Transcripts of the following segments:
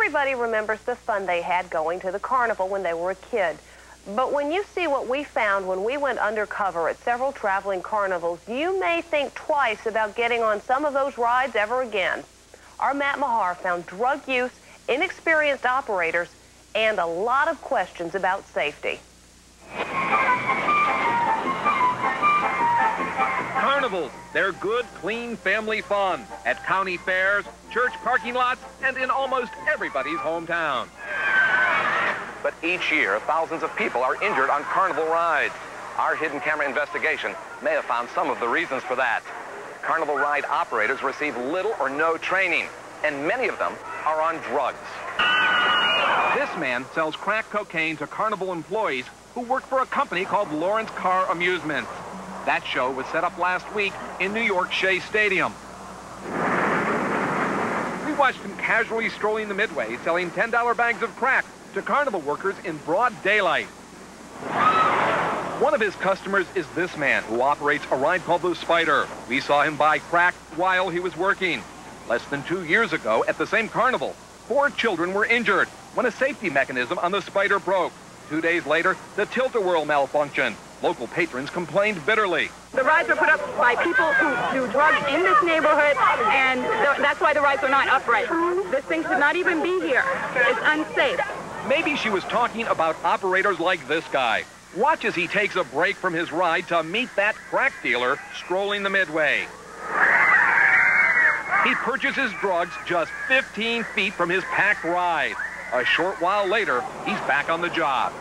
Everybody remembers the fun they had going to the carnival when they were a kid. But when you see what we found when we went undercover at several traveling carnivals, you may think twice about getting on some of those rides ever again. Our Matt Mahar found drug use, inexperienced operators, and a lot of questions about safety. Carnivals, they're good, clean family fun at county fairs, church parking lots, and in almost everybody's hometown. But each year, thousands of people are injured on carnival rides. Our hidden camera investigation may have found some of the reasons for that. Carnival ride operators receive little or no training, and many of them are on drugs. This man sells crack cocaine to carnival employees who work for a company called Lawrence Carr Amusements. That show was set up last week in New York's Shea Stadium. We watched him casually strolling the midway, selling $10 bags of crack to carnival workers in broad daylight. One of his customers is this man who operates a ride called the Spider. We saw him buy crack while he was working. Less than 2 years ago, at the same carnival, 4 children were injured when a safety mechanism on the Spider broke. 2 days later, the tilt-a-whirl malfunctioned. Local patrons complained bitterly. The rides were put up by people who do drugs in this neighborhood, and that's why the rides are not upright. This thing should not even be here. It's unsafe. Maybe she was talking about operators like this guy. Watch as he takes a break from his ride to meet that crack dealer strolling the midway. He purchases drugs just 15 feet from his packed ride. A short while later, he's back on the job.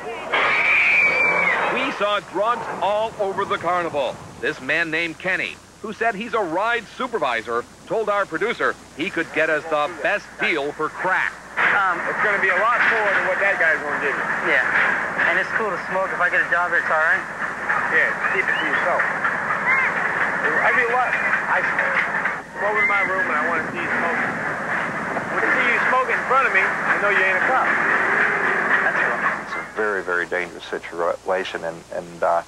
We saw drugs all over the carnival. This man named Kenny, who said he's a ride supervisor, told our producer he could get us the best deal for crack. It's going to be a lot more than what that guy's going to give you. Yeah, and it's cool to smoke. If I get a job here, it's all right. Yeah, keep it to yourself. I mean, what? I come over to my room and I want to see you smoking. When I see you smoking in front of me, I know you ain't a cop. That's right. It's a very, very dangerous situation, and that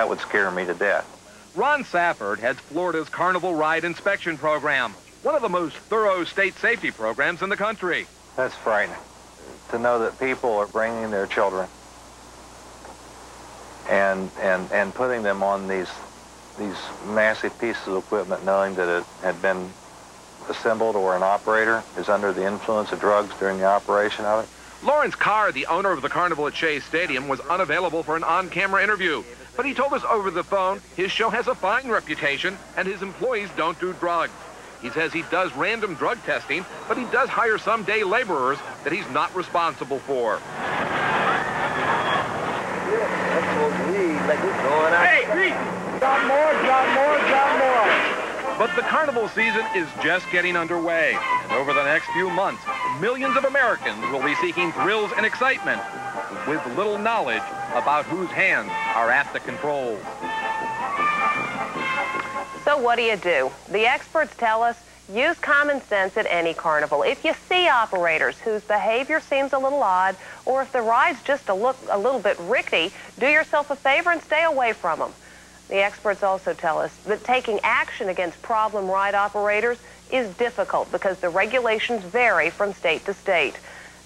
would scare me to death. Ron Safford heads Florida's Carnival Ride Inspection Program, one of the most thorough state safety programs in the country. That's frightening, to know that people are bringing their children and putting them on these massive pieces of equipment, knowing that it had been assembled or an operator is under the influence of drugs during the operation of it. Lawrence Carr, the owner of the carnival at Shea Stadium, was unavailable for an on-camera interview. But he told us over the phone his show has a fine reputation and his employees don't do drugs. He says he does random drug testing, but he does hire some day laborers that he's not responsible for. Hey, drop more, drop more, drop more. But the carnival season is just getting underway. And over the next few months, millions of Americans will be seeking thrills and excitement with little knowledge about whose hands are at the controls. So what do? The experts tell us use common sense at any carnival. If you see operators whose behavior seems a little odd, or if the ride's just a little bit rickety, do yourself a favor and stay away from them. The experts also tell us that taking action against problem ride operators is difficult because the regulations vary from state to state.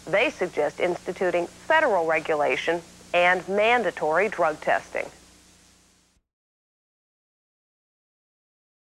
They suggest instituting federal regulation and mandatory drug testing.